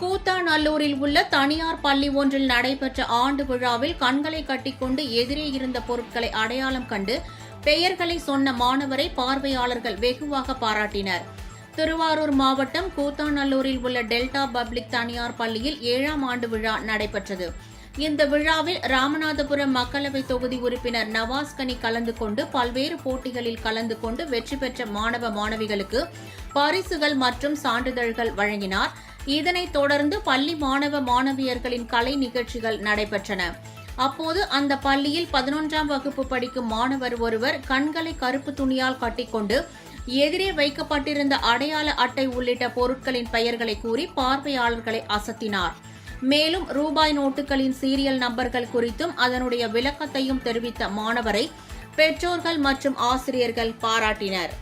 கூத்தாநல்லூரில் உள்ள தனியார் பள்ளி ஒன்றில் நடைபெற்ற ஆண்டு விழாவில் கண்களை கட்டிக்கொண்டு எதிரே இருந்த பொருட்களை அடையாளம் கண்டு பெயர்களை சொன்ன மாணவரை பார்வையாளர்கள் வெகுவாக பாராட்டினர். திருவாரூர் மாவட்டம் கூத்தாநல்லூரில் உள்ள டெல்டா பப்ளிக் தனியார் பள்ளியில் 7ஆம் ஆண்டு விழா நடைபெற்றது. இந்த விழாவில் ராமநாதபுரம் மக்களவை தொகுதி உறுப்பினர் நவாஸ்கனி கலந்து கொண்டு பல்வேறு போட்டிகளில் கலந்து கொண்டு வெற்றி பெற்ற மாணவ மாணவிகளுக்கு பரிசுகள் மற்றும் சான்றிதழ்கள் வழங்கினார். இதனைத் தொடர்ந்து பள்ளி மாணவ மாணவியர்களின் கலை நிகழ்ச்சிகள் நடைபெற்றன. அப்போது அந்த பள்ளியில் 11ஆம் வகுப்பு படிக்கும் மாணவர் ஒருவர் கண்களை கருப்பு துணியால் கட்டிக்கொண்டு எதிரே வைக்கப்பட்டிருந்த அடையாள அட்டை உள்ளிட்ட பொருட்களின் பெயர்களை கூறி பார்வையாளர்களை அசத்தினார். மேலும் ரூபாய் நோட்டுகளின் சீரியல் நம்பர்கள் குறித்தும் அதனுடைய விளக்கத்தையும் தெரிவித்த மாணவரை பெற்றோர்கள் மற்றும் ஆசிரியர்கள் பாராட்டினர்.